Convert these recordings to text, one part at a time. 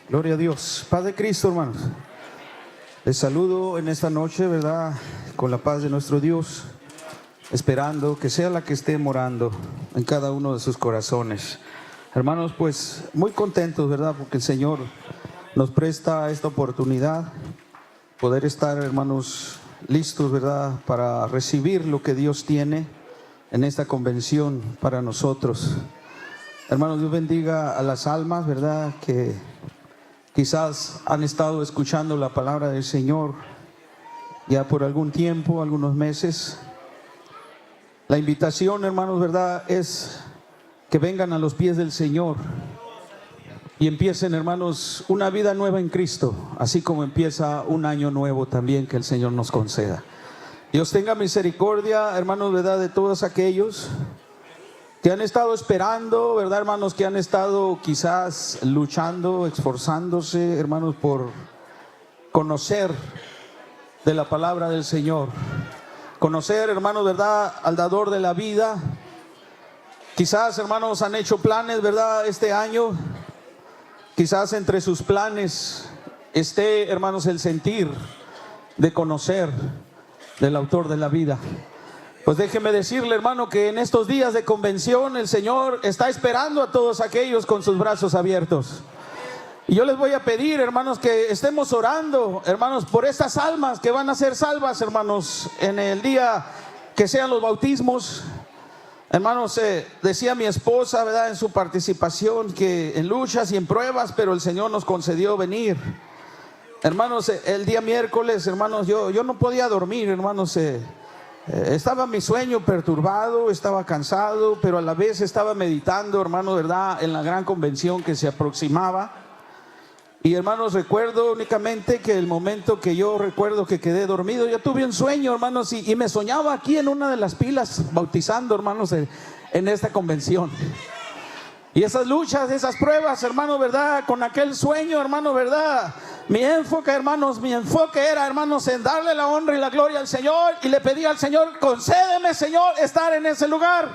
Gloria a Dios. Paz de Cristo, hermanos. Les saludo en esta noche, ¿verdad? Con la paz de nuestro Dios, esperando que sea la que esté morando en cada uno de sus corazones. Hermanos, pues muy contentos, ¿verdad? Porque el Señor nos presta esta oportunidad, poder estar, hermanos, listos, ¿verdad? Para recibir lo que Dios tiene en esta convención para nosotros. Hermanos, Dios bendiga a las almas, ¿verdad? Que quizás han estado escuchando la palabra del Señor ya por algún tiempo, algunos meses. La invitación, hermanos, ¿verdad? Es que vengan a los pies del Señor y empiecen, hermanos, una vida nueva en Cristo, así como empieza un año nuevo también que el Señor nos conceda. Dios tenga misericordia, hermanos, ¿verdad? De todos aquellos que han estado esperando, ¿verdad, hermanos? Que han estado quizás luchando, esforzándose, hermanos, por conocer de la palabra del Señor. Conocer, hermanos, ¿verdad? Al dador de la vida. Quizás, hermanos, han hecho planes, ¿verdad? Este año. Quizás entre sus planes esté, hermanos, el sentir de conocer del autor de la vida. Pues déjeme decirle, hermano, que en estos días de convención el Señor está esperando a todos aquellos con sus brazos abiertos. Y yo les voy a pedir, hermanos, que estemos orando, hermanos, por estas almas que van a ser salvas, hermanos, en el día que sean los bautismos. Hermanos, decía mi esposa, ¿verdad? En su participación, que en luchas y en pruebas, pero el Señor nos concedió venir. Hermanos, el día miércoles, hermanos, yo no podía dormir, hermanos. Estaba mi sueño perturbado, estaba cansado, pero a la vez estaba meditando, hermano, ¿verdad? En la gran convención que se aproximaba. Y, hermanos, recuerdo únicamente que el momento que yo recuerdo que quedé dormido, yo tuve un sueño, hermanos, y me soñaba aquí en una de las pilas bautizando, hermanos, en esta convención. Y esas luchas, esas pruebas, hermano, ¿verdad? Con aquel sueño, hermano, ¿verdad? Mi enfoque, hermanos, era, hermanos, en darle la honra y la gloria al Señor. Y le pedí al Señor, concédeme, Señor, estar en ese lugar,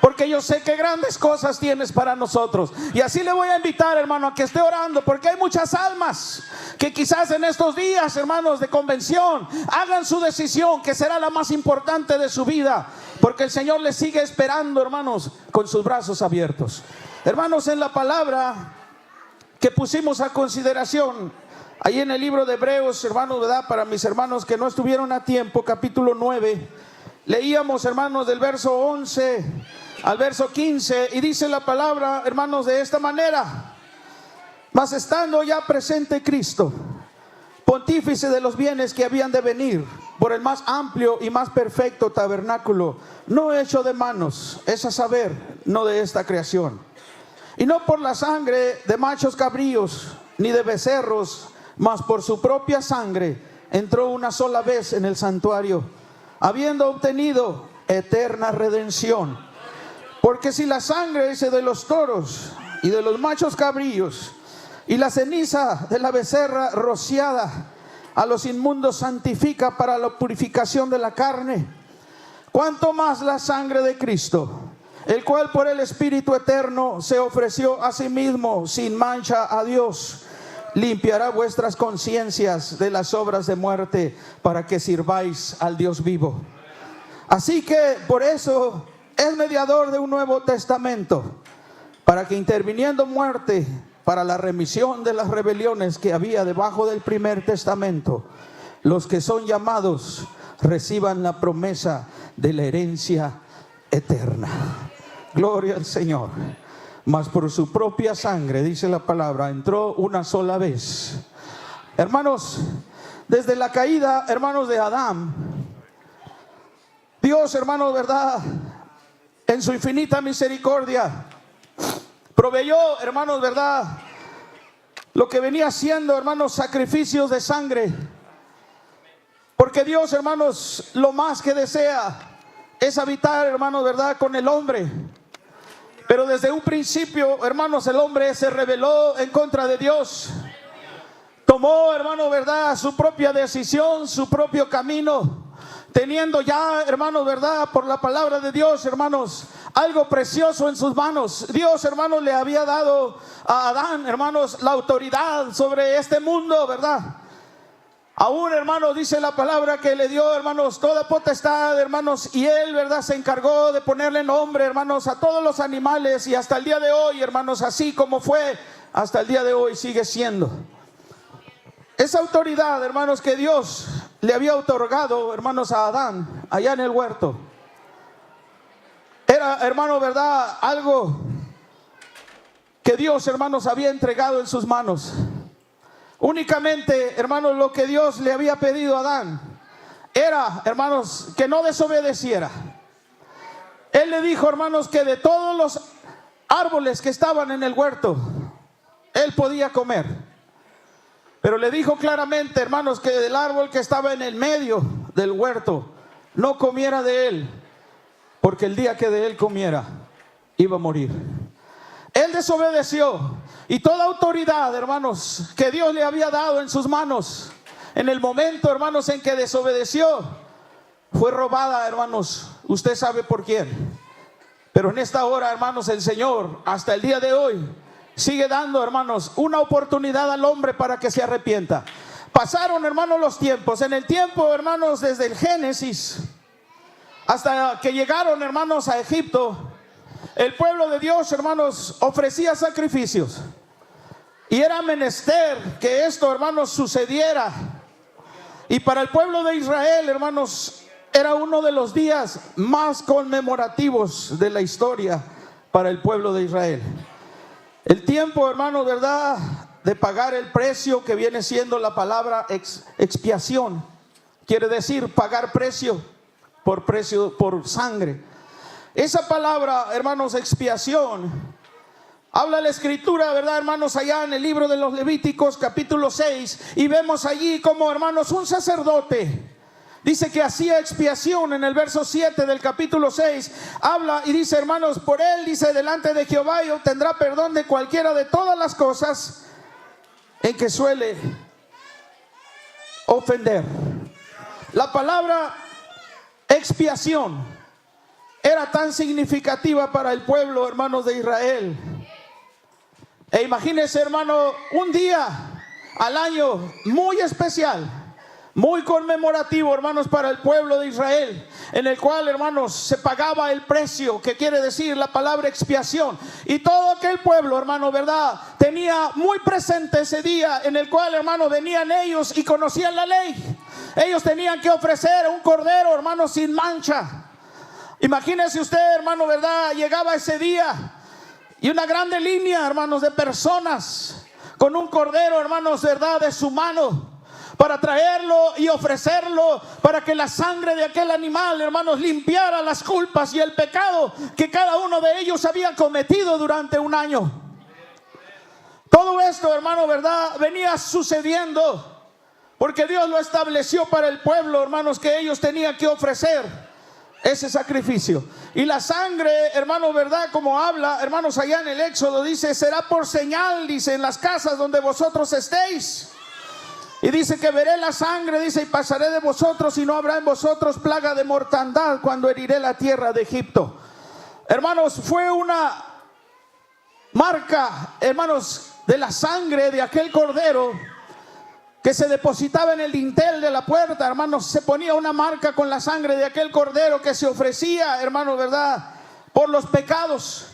porque yo sé que grandes cosas tienes para nosotros. Y así le voy a invitar, hermano, a que esté orando, porque hay muchas almas que quizás en estos días, hermanos, de convención, hagan su decisión, que será la más importante de su vida, porque el Señor les sigue esperando, hermanos, con sus brazos abiertos. Hermanos, en la palabra que pusimos a consideración ahí en el libro de Hebreos, hermanos, ¿verdad? Para mis hermanos que no estuvieron a tiempo, capítulo 9, leíamos, hermanos, del verso 11 al verso 15, y dice la palabra, hermanos, de esta manera: mas estando ya presente Cristo, pontífice de los bienes que habían de venir, por el más amplio y más perfecto tabernáculo, no hecho de manos, es a saber, no de esta creación, y no por la sangre de machos cabríos, ni de becerros, mas por su propia sangre entró una sola vez en el santuario, habiendo obtenido eterna redención. Porque si la sangre ese de los toros y de los machos cabríos y la ceniza de la becerra rociada a los inmundos santifica para la purificación de la carne, cuánto más la sangre de Cristo, el cual por el Espíritu eterno se ofreció a sí mismo sin mancha a Dios, limpiará vuestras conciencias de las obras de muerte para que sirváis al Dios vivo. Así que por eso es mediador de un nuevo testamento, para que interviniendo muerte para la remisión de las rebeliones que había debajo del primer testamento, los que son llamados reciban la promesa de la herencia eterna. Gloria al Señor. Mas por su propia sangre, dice la palabra, entró una sola vez. Hermanos, desde la caída, hermanos, de Adán, Dios, hermanos, ¿verdad?, en su infinita misericordia, proveyó, hermanos, ¿verdad?, lo que venía siendo, hermanos, sacrificios de sangre. Porque Dios, hermanos, lo más que desea es habitar, hermanos, ¿verdad?, con el hombre. Pero desde un principio, hermanos, el hombre se rebeló en contra de Dios. Tomó, hermano, ¿verdad?, su propia decisión, su propio camino. teniendo ya, hermanos, verdad, por la palabra de Dios, hermanos, algo precioso en sus manos. Dios, hermanos, le había dado a Adán, hermanos, la autoridad sobre este mundo, verdad. Aún, hermanos, dice la palabra que le dio, hermanos, toda potestad, hermanos, y él, verdad, se encargó de ponerle nombre, hermanos, a todos los animales, y hasta el día de hoy, hermanos, así como fue, hasta el día de hoy sigue siendo. Esa autoridad, hermanos, que Dios le había otorgado, hermanos, a Adán, allá en el huerto, era, hermano, verdad, algo que Dios, hermanos, había entregado en sus manos. Únicamente, hermanos, lo que Dios le había pedido a Adán era, hermanos, que no desobedeciera. Él le dijo, hermanos, que de todos los árboles que estaban en el huerto, él podía comer. Pero le dijo claramente, hermanos, que del árbol que estaba en el medio del huerto, no comiera de él, porque el día que de él comiera, iba a morir. Él desobedeció, y toda autoridad, hermanos, que Dios le había dado en sus manos, en el momento, hermanos, en que desobedeció, fue robada, hermanos. Usted sabe por quién. Pero en esta hora, hermanos, el Señor, hasta el día de hoy, sigue dando, hermanos, una oportunidad al hombre para que se arrepienta. Pasaron, hermanos, los tiempos. En el tiempo, hermanos, desde el Génesis hasta que llegaron, hermanos, a Egipto, el pueblo de Dios, hermanos, ofrecía sacrificios. Y era menester que esto, hermanos, sucediera. Y para el pueblo de Israel, hermanos, era uno de los días más conmemorativos de la historia para el pueblo de Israel. El tiempo, hermanos, verdad, de pagar el precio, que viene siendo la palabra expiación. Quiere decir pagar precio por sangre. Esa palabra, hermanos, expiación, habla la escritura, verdad, hermanos, allá en el libro de los Levíticos, capítulo 6, y vemos allí como, hermanos, un sacerdote dice que hacía expiación. En el verso 7 del capítulo 6 habla y dice, hermanos, por él, dice, delante de Jehová, y obtendrá perdón de cualquiera de todas las cosas en que suele ofender. La palabra expiación era tan significativa para el pueblo, hermanos, de Israel. E imagínense, hermano, un día al año muy especial, muy conmemorativo, hermanos, para el pueblo de Israel, en el cual, hermanos, se pagaba el precio, que quiere decir la palabra expiación. Y todo aquel pueblo, hermano, verdad, tenía muy presente ese día, en el cual, hermano, venían ellos y conocían la ley. Ellos tenían que ofrecer un cordero, hermano, sin mancha. Imagínese usted, hermano, verdad, llegaba ese día y una grande línea, hermanos, de personas con un cordero, hermanos, verdad, de su mano, para traerlo y ofrecerlo, para que la sangre de aquel animal, hermanos, limpiara las culpas y el pecado que cada uno de ellos había cometido durante un año. Todo esto, hermano, verdad, venía sucediendo porque Dios lo estableció para el pueblo, hermanos, que ellos tenían que ofrecer ese sacrificio. Y la sangre, hermano, verdad, como habla, hermanos, allá en el Éxodo, dice, será por señal, dice, en las casas donde vosotros estéis. Y dice que veré la sangre, dice, y pasaré de vosotros, y no habrá en vosotros plaga de mortandad cuando heriré la tierra de Egipto. Hermanos, fue una marca, hermanos, de la sangre de aquel cordero que se depositaba en el dintel de la puerta, hermanos. Se ponía una marca con la sangre de aquel cordero que se ofrecía, hermanos, verdad, por los pecados.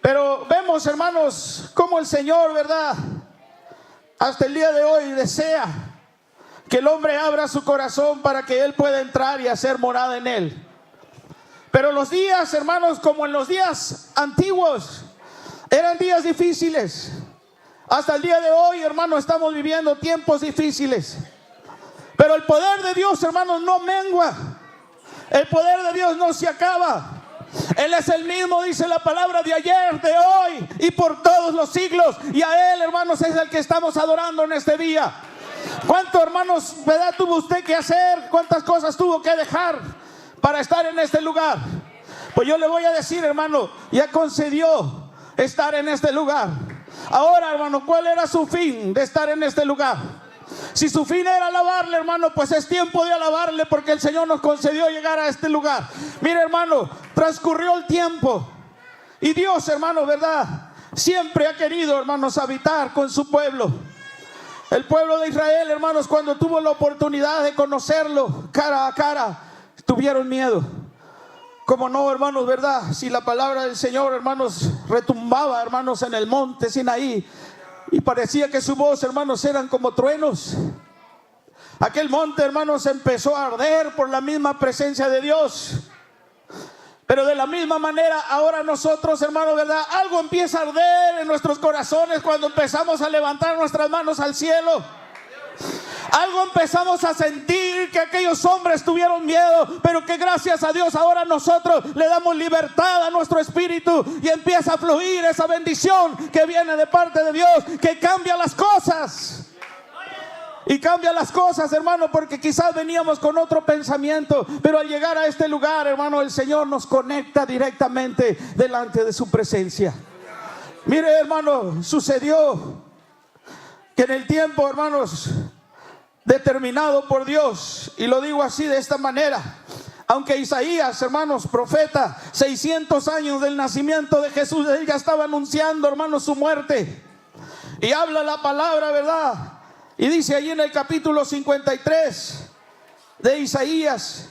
Pero vemos, hermanos, cómo el Señor, verdad, hasta el día de hoy desea que el hombre abra su corazón para que Él pueda entrar y hacer morada en él. Pero los días, hermanos, como en los días antiguos, eran días difíciles. Hasta el día de hoy, hermanos, estamos viviendo tiempos difíciles. Pero el poder de Dios, hermanos, no mengua. El poder de Dios no se acaba. Él es el mismo, dice la palabra, de ayer, de hoy y por todos los siglos. Y a Él, hermanos, es el que estamos adorando en este día. ¿Cuánto, hermanos, verdad, tuvo usted que hacer? ¿Cuántas cosas tuvo que dejar para estar en este lugar? Pues yo le voy a decir, hermano, ya concedió estar en este lugar. Ahora, hermano, ¿cuál era su fin de estar en este lugar? Si su fin era alabarle, hermano, pues es tiempo de alabarle, porque el Señor nos concedió llegar a este lugar. Mire, hermano, transcurrió el tiempo y Dios, hermano, ¿verdad?, siempre ha querido, hermanos, habitar con su pueblo. El pueblo de Israel, hermanos, cuando tuvo la oportunidad de conocerlo cara a cara, tuvieron miedo. Como no, hermanos, ¿verdad? Si la palabra del Señor, hermanos, retumbaba, hermanos, en el monte Sinaí, y parecía que su voz, hermanos, eran como truenos. Aquel monte, hermanos, empezó a arder por la misma presencia de Dios. Pero de la misma manera, ahora nosotros, hermanos, ¿verdad?, algo empieza a arder en nuestros corazones cuando empezamos a levantar nuestras manos al cielo. Algo empezamos a sentir, que aquellos hombres tuvieron miedo, pero que gracias a Dios ahora nosotros le damos libertad a nuestro espíritu y empieza a fluir esa bendición que viene de parte de Dios, que cambia las cosas. Y cambia las cosas, hermano, porque quizás veníamos con otro pensamiento, pero al llegar a este lugar, hermano, el Señor nos conecta directamente delante de su presencia. Mire, hermano, sucedió que en el tiempo, hermanos, determinado por Dios, y lo digo así de esta manera, aunque Isaías, hermanos, profeta, 600 años del nacimiento de Jesús, él ya estaba anunciando, hermanos, su muerte. Y habla la palabra, ¿verdad? Y dice allí en el capítulo 53 de Isaías,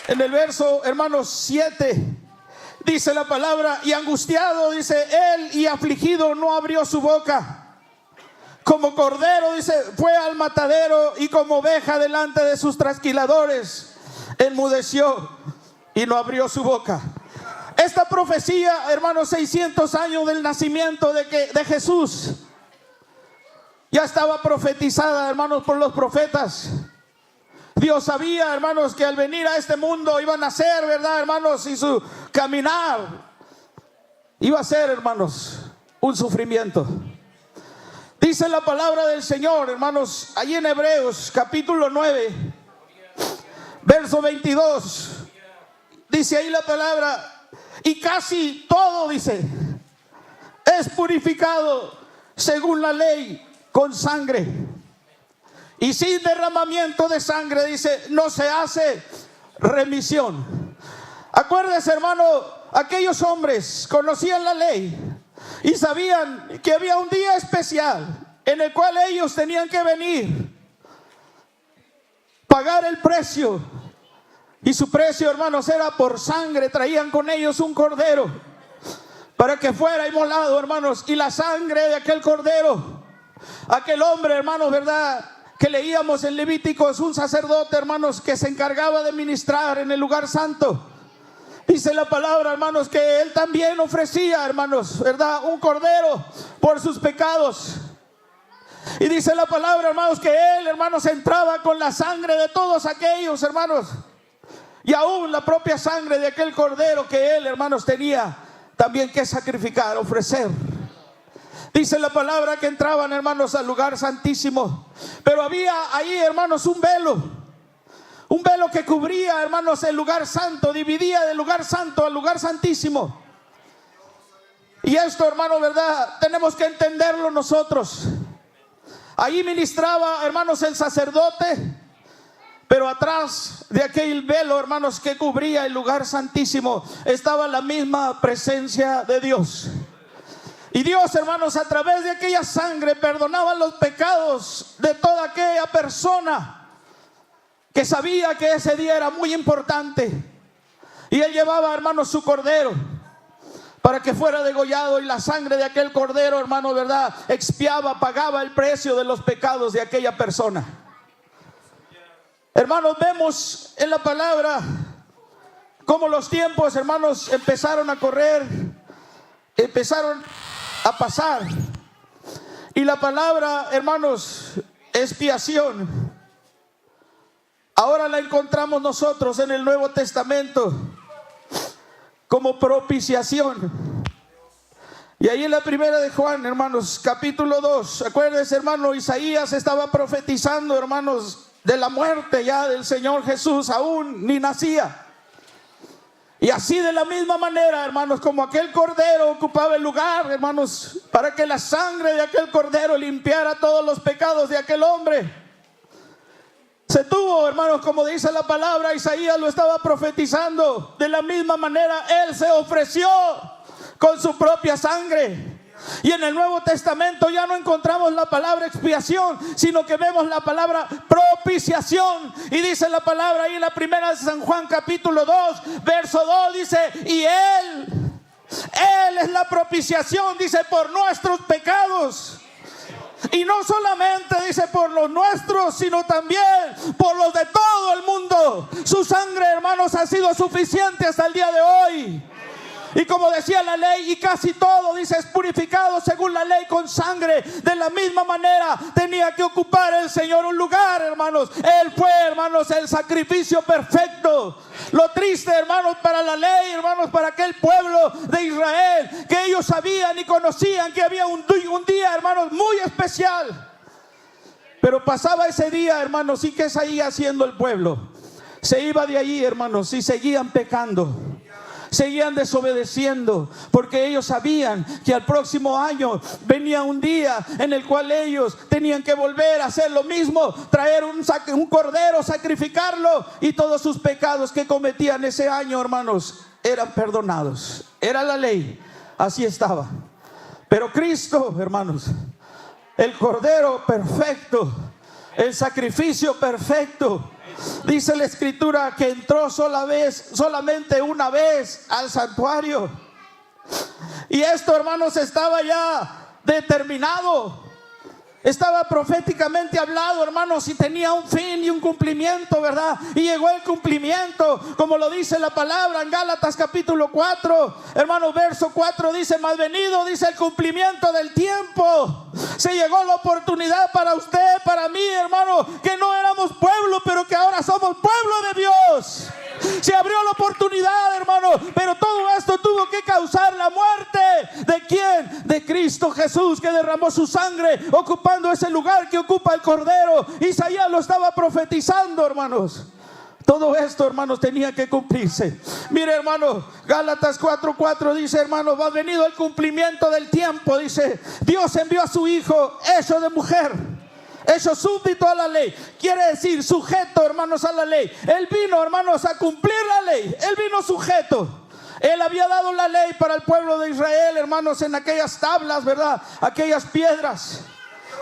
en el verso, hermanos, 7, dice la palabra: y angustiado, dice él, y afligido, no abrió su boca. Como cordero, dice, fue al matadero, y como oveja delante de sus trasquiladores, enmudeció y no abrió su boca. Esta profecía, hermanos, 600 años del nacimiento de Jesús, ya estaba profetizada, hermanos, por los profetas. Dios sabía, hermanos, que al venir a este mundo iba a nacer, ¿verdad, hermanos? Y su caminar iba a ser, hermanos, un sufrimiento. Dice la palabra del Señor, hermanos, allí en Hebreos capítulo 9, verso 22. Dice ahí la palabra: y casi todo, dice, es purificado según la ley con sangre, y sin derramamiento de sangre, dice, no se hace remisión. Acuérdese, hermano, aquellos hombres conocían la ley y sabían que había un día especial en el cual ellos tenían que venir, pagar el precio, y su precio, hermanos, era por sangre. Traían con ellos un cordero para que fuera inmolado, hermanos, y la sangre de aquel cordero, aquel hombre, hermanos, ¿verdad?, que leíamos en Levíticos, un sacerdote, hermanos, que se encargaba de ministrar en el lugar santo. Dice la palabra, hermanos, que él también ofrecía, hermanos, ¿verdad?, un cordero por sus pecados. Y dice la palabra, hermanos, que él, hermanos, entraba con la sangre de todos aquellos, hermanos, y aún la propia sangre de aquel cordero que él, hermanos, tenía también que sacrificar, ofrecer. Dice la palabra que entraban, hermanos, al lugar santísimo, pero había ahí, hermanos, un velo que cubría, hermanos, el lugar santo, dividía del lugar santo al lugar santísimo. Y esto, hermano, ¿verdad?, tenemos que entenderlo nosotros. Ahí ministraba, hermanos, el sacerdote, pero atrás de aquel velo, hermanos, que cubría el lugar santísimo, estaba la misma presencia de Dios. Y Dios, hermanos, a través de aquella sangre perdonaba los pecados de toda aquella persona que sabía que ese día era muy importante. Y él llevaba, hermanos, su cordero para que fuera degollado, y la sangre de aquel cordero, hermano, ¿verdad?, expiaba, pagaba el precio de los pecados de aquella persona. Hermanos, vemos en la palabra cómo los tiempos, hermanos, empezaron a correr, empezaron a pasar. Y la palabra, hermanos, expiación, ahora la encontramos nosotros en el Nuevo Testamento como propiciación. Y ahí en la primera de Juan, hermanos, capítulo 2, acuérdense, hermano, Isaías estaba profetizando, hermanos, de la muerte ya del Señor Jesús, aún ni nacía. Y así de la misma manera, hermanos, como aquel cordero ocupaba el lugar, hermanos, para que la sangre de aquel cordero limpiara todos los pecados de aquel hombre, se tuvo, hermanos, como dice la palabra, Isaías lo estaba profetizando, de la misma manera Él se ofreció con su propia sangre. Y en el Nuevo Testamento ya no encontramos la palabra expiación, sino que vemos la palabra propiciación. Y dice la palabra ahí en la primera de San Juan capítulo 2, verso 2, dice: y Él es la propiciación, dice, por nuestros pecados. Y no solamente dice por los nuestros, sino también por los de todo el mundo. Su sangre, hermanos, ha sido suficiente hasta el día de hoy. Y como decía la ley, y casi todo, dice, es purificado según la ley con sangre. De la misma manera tenía que ocupar el Señor un lugar, hermanos. Él fue, hermanos, el sacrificio perfecto. Lo triste, hermanos, para la ley, hermanos, para aquel pueblo de Israel, que ellos sabían y conocían que había un día, hermanos, muy especial. Pero pasaba ese día, hermanos, ¿y qué seguía haciendo el pueblo? Se iba de allí, hermanos, y seguían pecando. Seguían desobedeciendo, porque ellos sabían que al próximo año venía un día en el cual ellos tenían que volver a hacer lo mismo, traer un cordero, sacrificarlo, y todos sus pecados que cometían ese año, hermanos, eran perdonados. Era la ley, así estaba. Pero Cristo, hermanos, el cordero perfecto, el sacrificio perfecto, dice la Escritura que entró solamente una vez al santuario. Y esto, hermanos, estaba ya determinado. Estaba proféticamente hablado, hermanos, y tenía un fin y un cumplimiento, ¿verdad? Y llegó el cumplimiento, como lo dice la palabra en Gálatas capítulo 4, hermanos, verso 4, dice: mas venido, dice, el cumplimiento del tiempo, se llegó la oportunidad para usted, para mí, hermano, que no éramos pueblo, pero que ahora somos pueblo de Dios. Se abrió la oportunidad, hermano, pero todo esto tuvo que causar la muerte. ¿De quién? De Cristo Jesús, que derramó su sangre ocupando ese lugar que ocupa el cordero. Isaías lo estaba profetizando, hermanos. Todo esto, hermanos, tenía que cumplirse. Mire, hermano, Gálatas 4:4 dice, hermano, va venido el cumplimiento del tiempo. Dice: Dios envió a su Hijo hecho de mujer, hecho súbdito a la ley. Quiere decir sujeto, hermanos, a la ley. Él vino, hermanos, a cumplir la ley. Él vino sujeto. Él había dado la ley para el pueblo de Israel, hermanos, en aquellas tablas, ¿verdad? Aquellas piedras.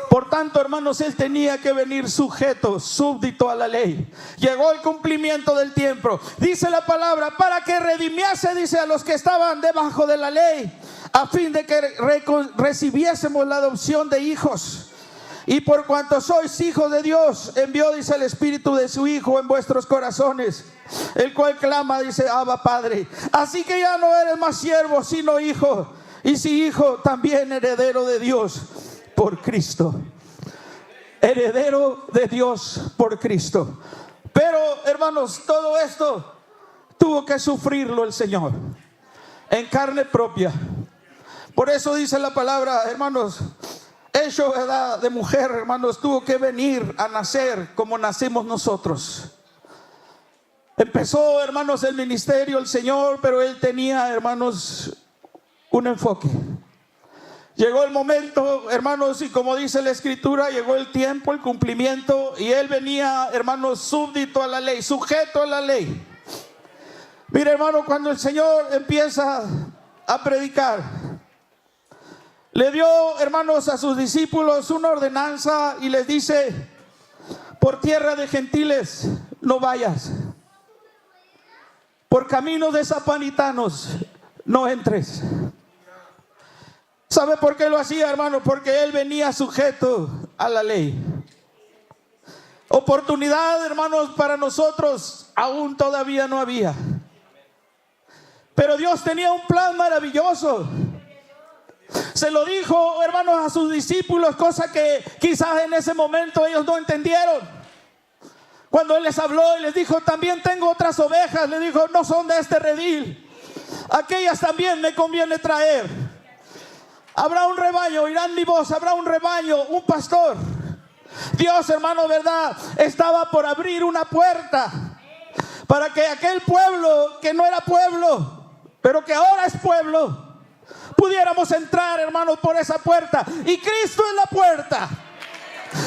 Por tanto, hermanos, Él tenía que venir sujeto, súbdito a la ley. Llegó el cumplimiento del tiempo. Dice la palabra, para que redimiese, dice, a los que estaban debajo de la ley, a fin de que recibiésemos la adopción de hijos. Y por cuanto sois hijos de Dios, envió, dice, el Espíritu de su Hijo en vuestros corazones, el cual clama, dice, Abba, Padre. Así que ya no eres más siervo, sino hijo. Y si hijo, también heredero de Dios por Cristo. Heredero de Dios por Cristo. Pero, hermanos, todo esto tuvo que sufrirlo el Señor en carne propia. Por eso dice la palabra, hermanos, hecho, ¿verdad?, de mujer, hermanos, tuvo que venir a nacer como nacimos nosotros. Empezó, hermanos, el ministerio el Señor, pero Él tenía, hermanos, un enfoque. Llegó el momento, hermanos, y como dice la Escritura, llegó el tiempo, el cumplimiento, y Él venía, hermanos, súbdito a la ley, sujeto a la ley. Mire, hermano, cuando el Señor empieza a predicar, le dio, hermanos, a sus discípulos una ordenanza y les dice: por tierra de gentiles no vayas, por caminos de samaritanos no entres. ¿Sabe por qué lo hacía, hermano? Porque Él venía sujeto a la ley. Oportunidad, hermanos, para nosotros aún todavía no había. Pero Dios tenía un plan maravilloso. Se lo dijo, hermanos, a sus discípulos, cosa que quizás en ese momento ellos no entendieron. Cuando Él les habló y les dijo: también tengo otras ovejas, le dijo, no son de este redil, aquellas también me conviene traer. Habrá un rebaño, oirán mi voz, habrá un rebaño, un pastor. Dios, hermano, verdad, estaba por abrir una puerta para que aquel pueblo que no era pueblo, pero que ahora es pueblo, pudiéramos entrar, hermanos, por esa puerta. Y Cristo es la puerta.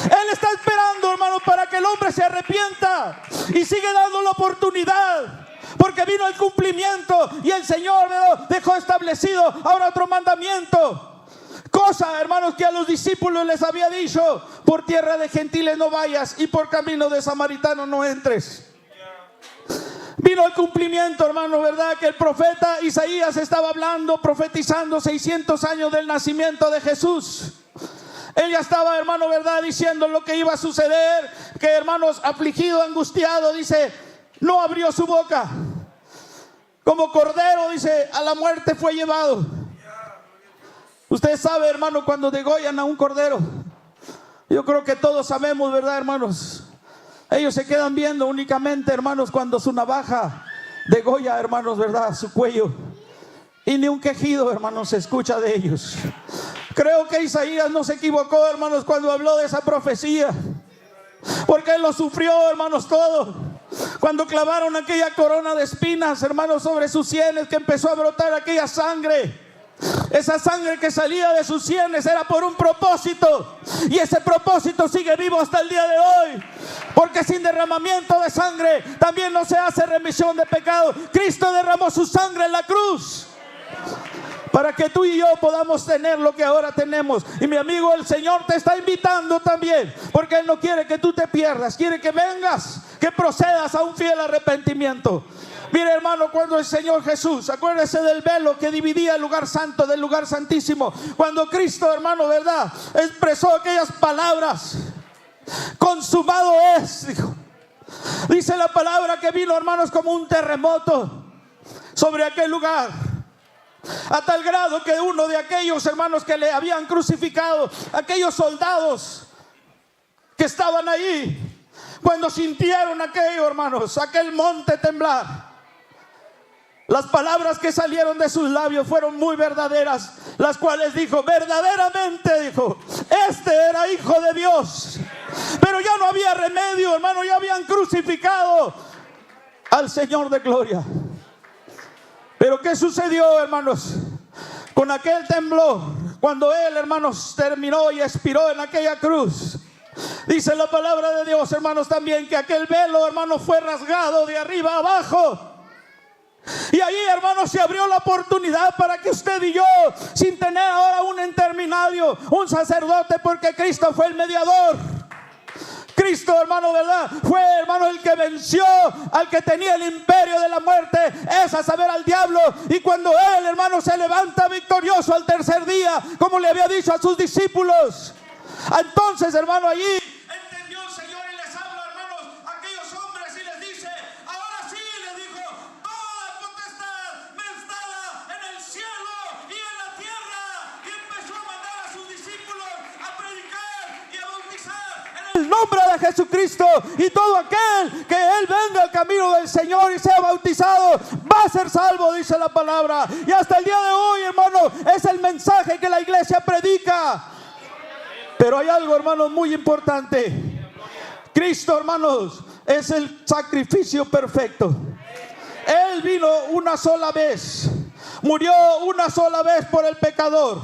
Él está esperando, hermanos, para que el hombre se arrepienta, y sigue dando la oportunidad, porque vino el cumplimiento y el Señor dejó establecido ahora otro mandamiento. Cosa, hermanos, que a los discípulos les había dicho: por tierra de gentiles no vayas, y por camino de samaritanos no entres. Vino el cumplimiento, hermano, ¿verdad? Que el profeta Isaías estaba hablando, profetizando 600 años del nacimiento de Jesús. Él ya estaba, hermano, ¿verdad?, diciendo lo que iba a suceder. Que, hermanos, afligido, angustiado, dice, no abrió su boca. Como cordero, dice, a la muerte fue llevado. Usted sabe, hermano, cuando degollan a un cordero, yo creo que todos sabemos, ¿verdad, hermanos? Ellos se quedan viendo únicamente, hermanos, cuando su navaja degolla, hermanos, ¿verdad?, su cuello. Y ni un quejido, hermanos, se escucha de ellos. Creo que Isaías no se equivocó, hermanos, cuando habló de esa profecía, porque él lo sufrió, hermanos, todo. Cuando clavaron aquella corona de espinas, hermanos, sobre sus sienes, que empezó a brotar aquella sangre. Esa sangre que salía de sus sienes era por un propósito, y ese propósito sigue vivo hasta el día de hoy, porque sin derramamiento de sangre también no se hace remisión de pecado. Cristo derramó su sangre en la cruz para que tú y yo podamos tener lo que ahora tenemos. Y mi amigo, el Señor te está invitando también, porque Él no quiere que tú te pierdas, quiere que vengas, que procedas a un fiel arrepentimiento. Mire, hermano, cuando el Señor Jesús, acuérdese del velo que dividía el lugar santo del lugar santísimo. Cuando Cristo, hermano, ¿verdad?, expresó aquellas palabras: consumado es, dijo. Dice la palabra que vino, hermanos, como un terremoto sobre aquel lugar, a tal grado que uno de aquellos, hermanos, que le habían crucificado, aquellos soldados que estaban ahí, cuando sintieron aquello, hermanos, aquel monte temblar, las palabras que salieron de sus labios fueron muy verdaderas, las cuales dijo: verdaderamente, dijo, este era hijo de Dios. Pero ya no había remedio, hermano, ya habían crucificado al Señor de gloria. Pero ¿qué sucedió, hermanos, con aquel temblor? Cuando Él, hermanos, terminó y expiró en aquella cruz, dice la palabra de Dios, hermanos, también que aquel velo, hermanos, fue rasgado de arriba a abajo. Y ahí, hermanos, se abrió la oportunidad para que usted y yo, sin tener ahora un intermediario, un sacerdote, porque Cristo fue el mediador. Cristo, hermano, ¿verdad?, fue, hermano, el que venció al que tenía el imperio de la muerte, es a saber, al diablo. Y cuando Él, hermano, se levanta victorioso al tercer día, como le había dicho a sus discípulos, entonces, hermano, allí entendió el Señor y les habla, hermanos, a aquellos hombres, y les dice: ahora sí, les dijo, toda potestad me es dada en el cielo y en la tierra. Y empezó a mandar a sus discípulos a predicar y a bautizar en el nombre de Jesucristo. Y todo aquel que Él venga al camino del Señor y sea bautizado va a ser salvo, dice la palabra. Y hasta el día de hoy, hermano, es el mensaje que la iglesia predica. Pero hay algo, hermanos, muy importante. Cristo, hermanos, es el sacrificio perfecto. Él vino una sola vez, murió una sola vez por el pecador,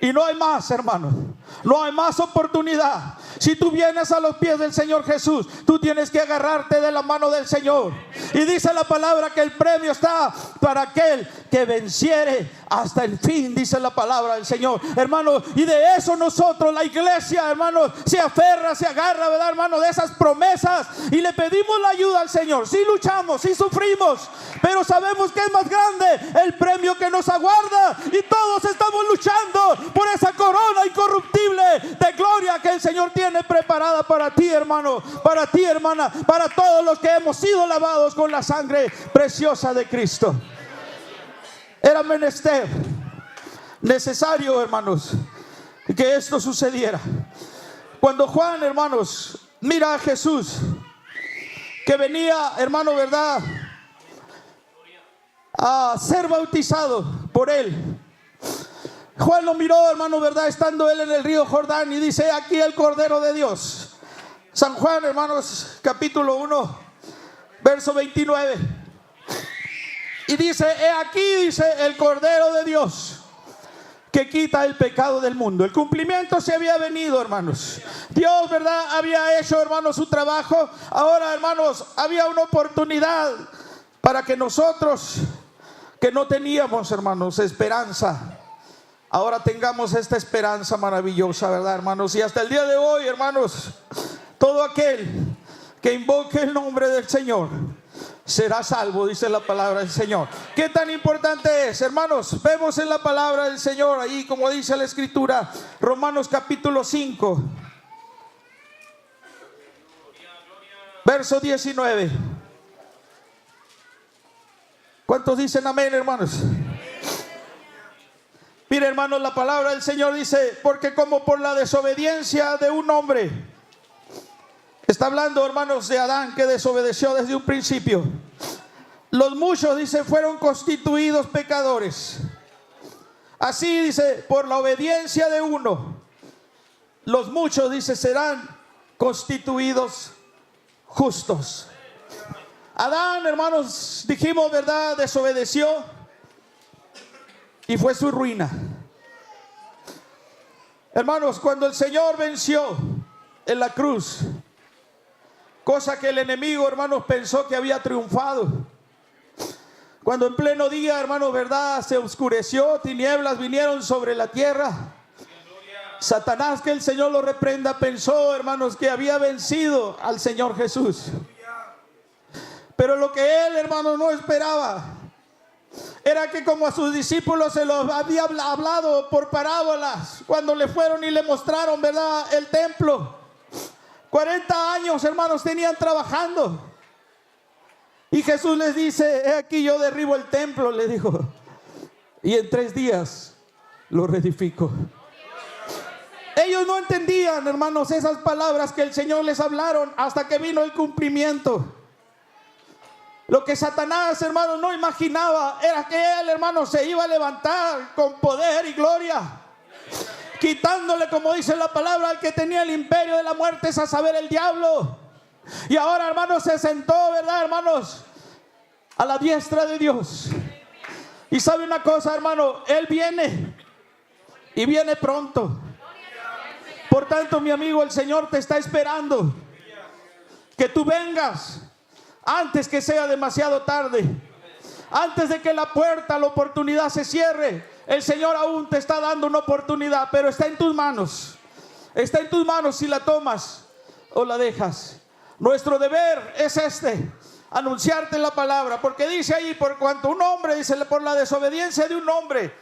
y no hay más, hermano, no hay más oportunidad. Si tú vienes a los pies del Señor Jesús, tú tienes que agarrarte de la mano del Señor. Y dice la palabra que el premio está para aquel que venciere hasta el fin, dice la palabra del Señor, hermano. Y de eso nosotros, la iglesia, hermano, se aferra, se agarra, ¿verdad, hermano?, de esas promesas, y le pedimos la ayuda al Señor. Sí luchamos, sí sufrimos, pero sabemos que es más grande el premio que nos aguarda, y todos estamos luchando por esa corona incorruptible de gloria que el Señor tiene preparada para ti, hermano, para ti, hermana, para todos los que hemos sido lavados con la sangre preciosa de Cristo. Era menester, necesario, hermanos, que esto sucediera. Cuando Juan, hermanos, mira a Jesús que venía, hermano, ¿verdad?, a ser bautizado por Él, Juan lo miró, hermano, ¿verdad?, estando él en el río Jordán, y dice: aquí el Cordero de Dios. San Juan, hermanos, capítulo 1, verso 29. Y dice: he aquí, dice, el Cordero de Dios que quita el pecado del mundo. El cumplimiento se había venido, hermanos. Dios, ¿verdad?, había hecho, hermanos, su trabajo. Ahora, hermanos, había una oportunidad para que nosotros, que no teníamos, hermanos, esperanza, ahora tengamos esta esperanza maravillosa, ¿verdad, hermanos? Y hasta el día de hoy, hermanos, todo aquel que invoque el nombre del Señor será salvo, dice la palabra del Señor. ¿Qué tan importante es, hermanos? Vemos en la palabra del Señor, ahí como dice la Escritura, Romanos capítulo 5, verso 19. ¿Cuántos dicen amén, hermanos? Mire, hermanos, la palabra del Señor dice: porque como por la desobediencia de un hombre, está hablando, hermanos, de Adán, que desobedeció desde un principio, los muchos, dice, fueron constituidos pecadores. Así, dice, por la obediencia de uno, los muchos, dice, serán constituidos justos. Adán, hermanos, dijimos, ¿verdad?, desobedeció y fue su ruina. Hermanos, cuando el Señor venció en la cruz, cosa que el enemigo, hermanos, pensó que había triunfado, cuando en pleno día, hermanos, verdad, se oscureció, tinieblas vinieron sobre la tierra, Satanás, que el Señor lo reprenda, pensó, hermanos, que había vencido al Señor Jesús. Pero lo que él, hermanos, no esperaba era que, como a sus discípulos se los había hablado por parábolas, cuando le fueron y le mostraron, ¿verdad?, el templo, 40 años, hermanos, tenían trabajando. Y Jesús les dice: he aquí, yo derribo el templo, le dijo, y en 3 días lo reedifico. Ellos no entendían, hermanos, esas palabras que el Señor les hablaron hasta que vino el cumplimiento. Lo que Satanás, hermanos, no imaginaba era que él, hermanos, se iba a levantar con poder y gloria, quitándole, como dice la palabra, al que tenía el imperio de la muerte, es a saber, el diablo. Y ahora, hermanos, se sentó, ¿verdad, hermanos?, a la diestra de Dios. Y sabe una cosa, hermano, él viene y viene pronto. Por tanto, mi amigo, el Señor te está esperando que tú vengas antes que sea demasiado tarde, antes de que la puerta, la oportunidad se cierre. El Señor aún te está dando una oportunidad, pero está en tus manos. Está en tus manos si la tomas o la dejas. Nuestro deber es anunciarte la palabra, porque dice ahí: por cuanto un hombre, dice, por la desobediencia de un hombre,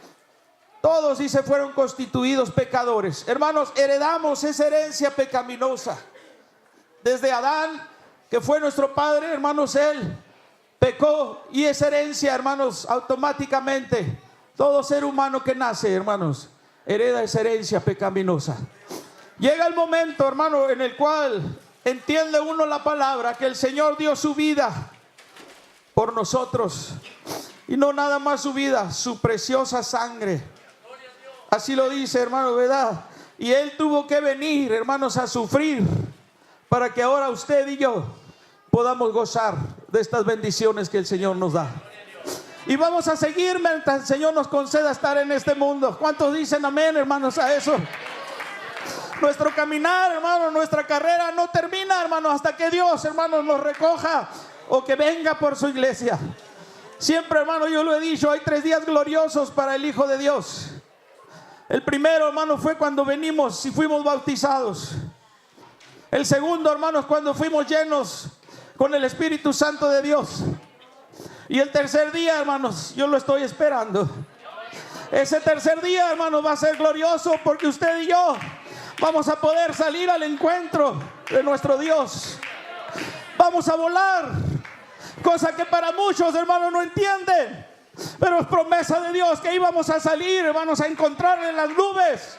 todos, dice, fueron constituidos pecadores. Hermanos, heredamos esa herencia pecaminosa desde Adán, que fue nuestro padre, hermanos. Él pecó, y esa herencia, hermanos, automáticamente todo ser humano que nace, hermanos, hereda esa herencia pecaminosa. Llega el momento, hermano, en el cual entiende uno la palabra, que el Señor dio su vida por nosotros, y no nada más su vida, su preciosa sangre. Así lo dice, hermano, ¿verdad? Y Él tuvo que venir, hermanos, a sufrir para que ahora usted y yo podamos gozar de estas bendiciones que el Señor nos da. Y vamos a seguir mientras el Señor nos conceda estar en este mundo. ¿Cuántos dicen amén, hermanos, a eso? Nuestro caminar, hermano, nuestra carrera no termina, hermano, hasta que Dios, hermano, nos recoja o que venga por su iglesia. Siempre, hermano, yo lo he dicho, hay 3 días gloriosos para el Hijo de Dios. El primero, hermano, fue cuando venimos y fuimos bautizados. El segundo, hermanos, cuando fuimos llenos con el Espíritu Santo de Dios. Y el tercer día, hermanos, yo lo estoy esperando. Ese tercer día, hermanos, va a ser glorioso, porque usted y yo vamos a poder salir al encuentro de nuestro Dios. Vamos a volar, cosa que para muchos, hermanos, no entienden, pero es promesa de Dios que íbamos a salir, hermanos, a encontrar en las nubes.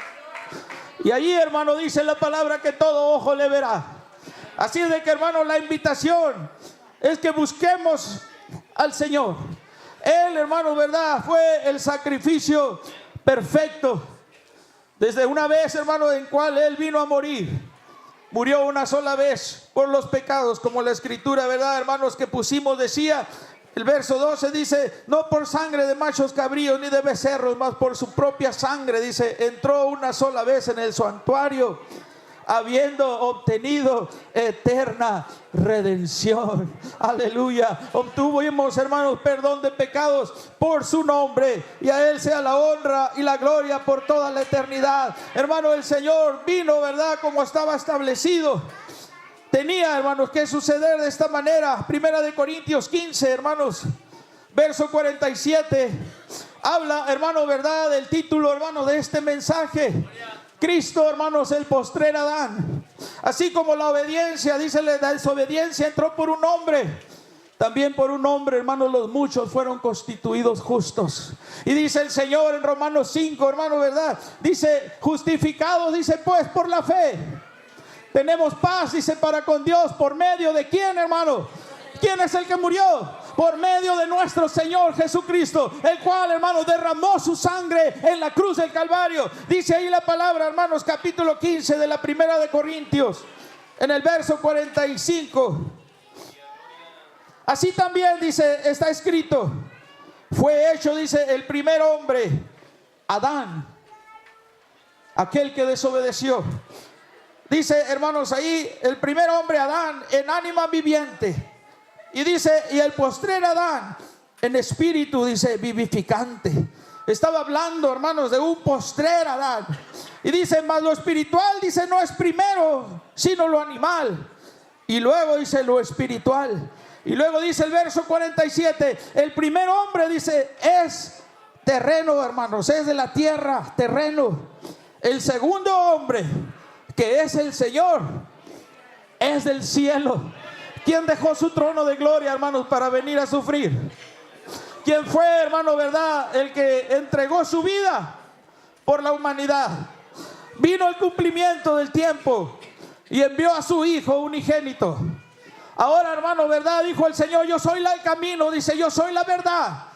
Y allí, hermano, dice la palabra que todo ojo le verá. Así es de que, hermano, la invitación es que busquemos al Señor. Él, hermano, ¿verdad?, fue el sacrificio perfecto. Desde una vez, hermano, en cual Él vino a morir. murió una sola vez por los pecados, como la escritura, ¿verdad, hermanos, que pusimos decía? El verso 12 dice: no por sangre de machos cabríos ni de becerros, mas por su propia sangre, dice, entró una sola vez en el santuario, habiendo obtenido eterna redención. Aleluya. Obtuvimos, hermanos, perdón de pecados por su nombre, y a Él sea la honra y la gloria por toda la eternidad. Hermano, el Señor vino, ¿verdad?, como estaba establecido. Tenía, hermanos, que suceder de esta manera. Primera de Corintios 15, hermanos, verso 47. Habla, hermano, ¿verdad?, del título, hermano, de este mensaje: Cristo, hermanos, el postrer Adán. Así como la obediencia, dice, la desobediencia entró por un hombre, también por un hombre, hermanos, los muchos fueron constituidos justos. Y dice el Señor en Romanos 5, hermano, ¿verdad? Dice: justificados, dice, pues por la fe tenemos paz, dice, para con Dios. ¿Por medio de quién, hermano? ¿Quién es el que murió? Por medio de nuestro Señor Jesucristo, el cual, hermano, derramó su sangre en la cruz del Calvario. Dice ahí la palabra, hermanos, capítulo 15 de la Primera de Corintios, en el verso 45. Así también, dice, está escrito: fue hecho, dice, el primer hombre, Adán, aquel que desobedeció. Dice, hermanos, ahí el primer hombre, Adán, en ánima viviente. Y dice, y el postrer Adán, en espíritu, dice, vivificante. Estaba hablando, hermanos, de un postrer Adán. Y dice, mas lo espiritual, dice, no es primero, sino lo animal. Y luego dice, lo espiritual. Y luego dice el verso 47, el primer hombre, dice, es terreno, hermanos, es de la tierra, terreno. El segundo hombre, que es el Señor, es del cielo. ¿Quién dejó su trono de gloria, hermanos, para venir a sufrir? ¿Quién fue, hermano, verdad, el que entregó su vida por la humanidad? Vino el cumplimiento del tiempo y envió a su Hijo unigénito. Ahora, hermano, verdad, dijo el Señor: yo soy el camino, dice, yo soy la verdad,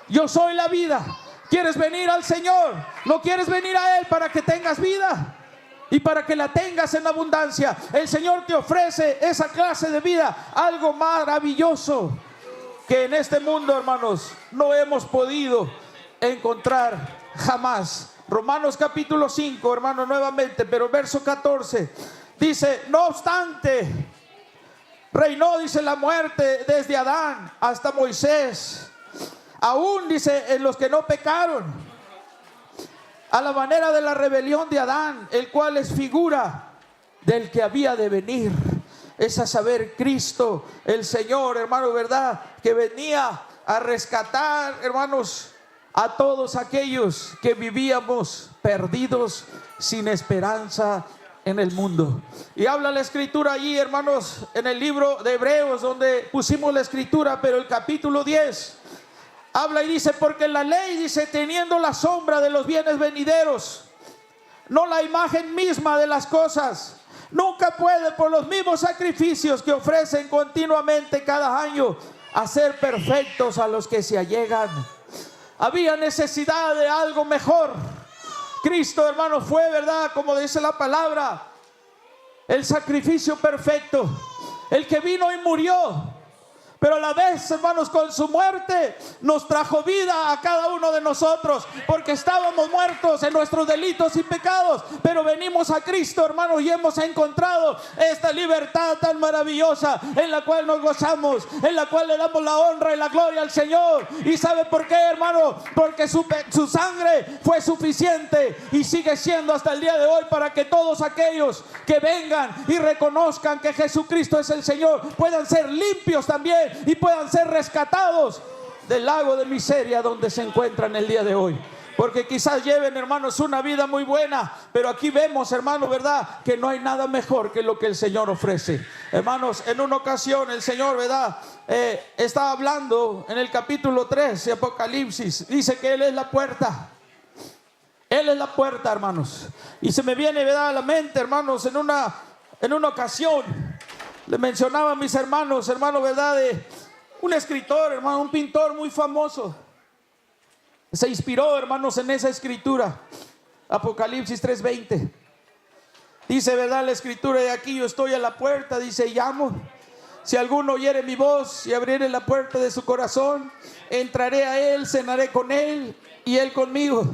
yo soy la vida. ¿Quieres venir al Señor? ¿No quieres venir a Él para que tengas vida y para que la tengas en abundancia? El Señor te ofrece esa clase de vida, algo maravilloso que en este mundo, hermanos, no hemos podido encontrar jamás. Romanos capítulo 5, hermanos, nuevamente, pero verso 14 dice: no obstante, reinó, dice, la muerte desde Adán hasta Moisés, aún, dice, en los que no pecaron, a la manera de la rebelión de Adán, el cual es figura del que había de venir, es a saber, Cristo el Señor, hermano, verdad, que venía a rescatar, hermanos, a todos aquellos que vivíamos perdidos, sin esperanza en el mundo. Y habla la escritura allí, hermanos, en el libro de Hebreos, donde pusimos la escritura, pero el capítulo 10 habla y dice: porque la ley, dice, teniendo la sombra de los bienes venideros, no la imagen misma de las cosas, nunca puede, por los mismos sacrificios que ofrecen continuamente cada año, hacer perfectos a los que se allegan. Había necesidad de algo mejor. Cristo, hermano, fue, verdad, como dice la palabra, el sacrificio perfecto, el que vino y murió, pero a la vez, hermanos, con su muerte nos trajo vida a cada uno de nosotros, porque estábamos muertos en nuestros delitos y pecados, pero venimos a Cristo, hermanos, y hemos encontrado esta libertad tan maravillosa, en la cual nos gozamos, en la cual le damos la honra y la gloria al Señor. ¿Y sabe por qué, hermano? Porque su sangre fue suficiente y sigue siendo hasta el día de hoy, para que todos aquellos que vengan y reconozcan que Jesucristo es el Señor puedan ser limpios también y puedan ser rescatados del lago de miseria donde se encuentran el día de hoy. Porque quizás lleven, hermanos, una vida muy buena, pero aquí vemos, hermanos, verdad, que no hay nada mejor que lo que el Señor ofrece. Hermanos, en una ocasión el Señor, verdad, estaba hablando en el capítulo 3 de Apocalipsis. Dice que Él es la puerta. Él es la puerta, hermanos. Y se me viene, verdad, a la mente, hermanos, en una ocasión le mencionaba a mis hermanos, verdad, de un escritor, hermano, un pintor muy famoso. Se inspiró, hermanos, en esa escritura, Apocalipsis 3:20. Dice, ¿verdad? La escritura, de aquí yo estoy a la puerta, dice, llamo. Si alguno oyere mi voz y abriere la puerta de su corazón, entraré a él, cenaré con él y él conmigo.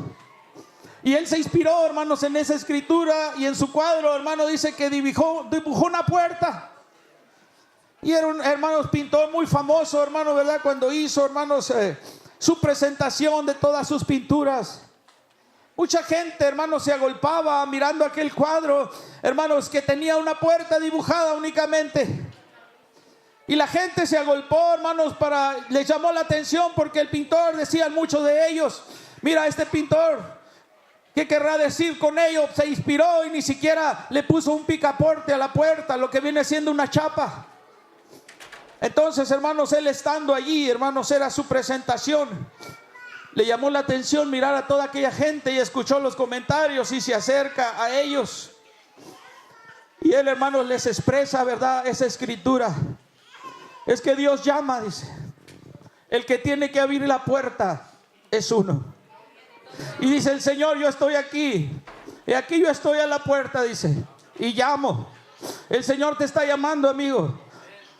Y él se inspiró, hermanos, en esa escritura, y en su cuadro, hermano, dice que dibujó una puerta. Y era un, hermanos, pintor muy famoso, hermano, ¿verdad? Cuando hizo, hermanos, su presentación de todas sus pinturas. Mucha gente, hermanos, se agolpaba mirando aquel cuadro, hermanos, que tenía una puerta dibujada únicamente. Y la gente se agolpó, hermanos, les llamó la atención porque el pintor, decían muchos de ellos, mira, este pintor, ¿qué querrá decir con ello? Se inspiró y ni siquiera le puso un picaporte a la puerta, lo que viene siendo una chapa. Entonces, hermanos, él estando allí, hermanos, era su presentación. Le llamó la atención mirar a toda aquella gente y escuchó los comentarios y se acerca a ellos. Y él, hermanos, les expresa, ¿verdad?, esa escritura. Es que Dios llama, dice. El que tiene que abrir la puerta es uno. Y dice el Señor, yo estoy aquí. Y aquí yo estoy a la puerta, dice. Y llamo. El Señor te está llamando, amigo.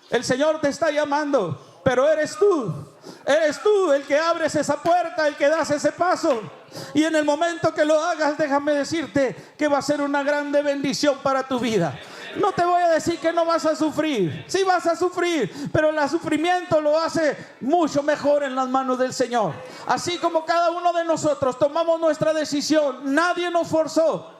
El Señor te está llamando. Pero eres tú el que abres esa puerta, el que das ese paso. Y en el momento que lo hagas, déjame decirte que va a ser una grande bendición para tu vida. No te voy a decir que no vas a sufrir. Sí vas a sufrir, pero el sufrimiento lo hace mucho mejor en las manos del Señor. Así como cada uno de nosotros tomamos nuestra decisión, nadie nos forzó.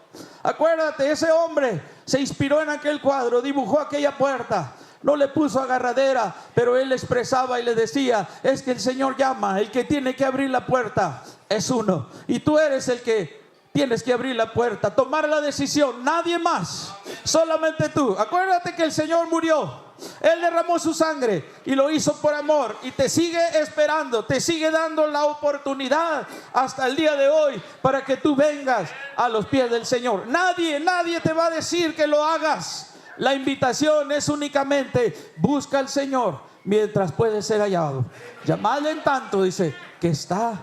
Acuérdate, ese hombre se inspiró en aquel cuadro, dibujó aquella puerta. No le puso agarradera, pero él expresaba y le decía, es que el Señor llama, el que tiene que abrir la puerta es uno. Y tú eres el que tienes que abrir la puerta, tomar la decisión, nadie más, solamente tú. Acuérdate que el Señor murió, Él derramó su sangre y lo hizo por amor. Y te sigue esperando, te sigue dando la oportunidad hasta el día de hoy para que tú vengas a los pies del Señor. Nadie te va a decir que lo hagas. La invitación es únicamente busca al Señor mientras puede ser hallado. Llamadle en tanto, dice, que está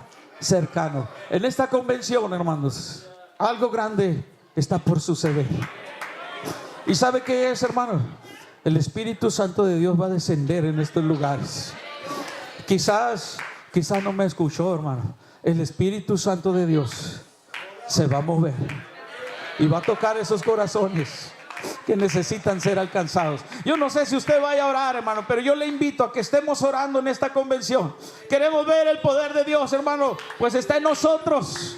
cercano. En esta convención, hermanos, algo grande está por suceder. ¿Y sabe qué es, hermano? El Espíritu Santo de Dios va a descender en estos lugares. Quizás no me escuchó, hermano. El Espíritu Santo de Dios se va a mover y va a tocar esos corazones que necesitan ser alcanzados. Yo no sé si usted vaya a orar, hermano, pero yo le invito a que estemos orando en esta convención. Queremos ver el poder de Dios, hermano, pues está en nosotros.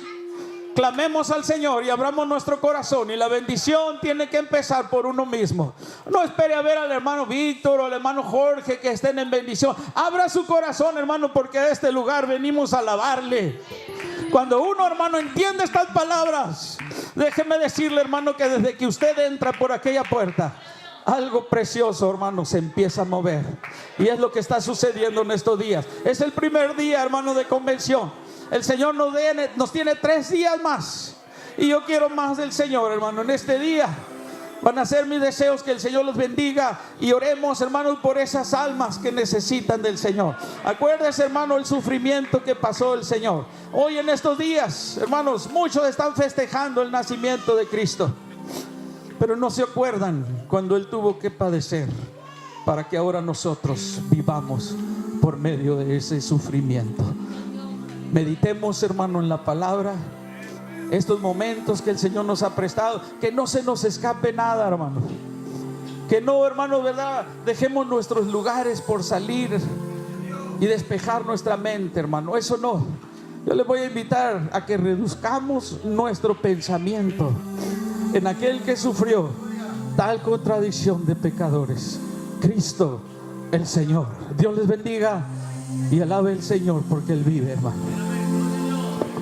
Clamemos al Señor y abramos nuestro corazón, y la bendición tiene que empezar por uno mismo. No espere a ver al hermano Víctor o al hermano Jorge que estén en bendición. Abra su corazón, hermano, porque a este lugar venimos a alabarle. Cuando uno, hermano, entiende estas palabras, déjeme decirle, hermano, que desde que usted entra por aquella puerta, algo precioso, hermano, se empieza a mover. Y es lo que está sucediendo en estos días. Es el primer día, hermano, de convención. El Señor nos tiene 3 días más. Y yo quiero más del Señor, hermano, en este día. Van a ser mis deseos que el Señor los bendiga. Y oremos, hermanos, por esas almas que necesitan del Señor. Acuérdese, hermano, el sufrimiento que pasó el Señor. Hoy en estos días, hermanos, muchos están festejando el nacimiento de Cristo, pero no se acuerdan cuando Él tuvo que padecer para que ahora nosotros vivamos por medio de ese sufrimiento. Meditemos, hermano, en la palabra. Estos momentos que el Señor nos ha prestado, que no se nos escape nada, hermano. Que no, hermano, ¿verdad? Dejemos nuestros lugares por salir y despejar nuestra mente, hermano. Eso no. Yo les voy a invitar a que reduzcamos nuestro pensamiento en aquel que sufrió tal contradicción de pecadores, Cristo el Señor. Dios les bendiga y alabe al Señor porque Él vive, hermano.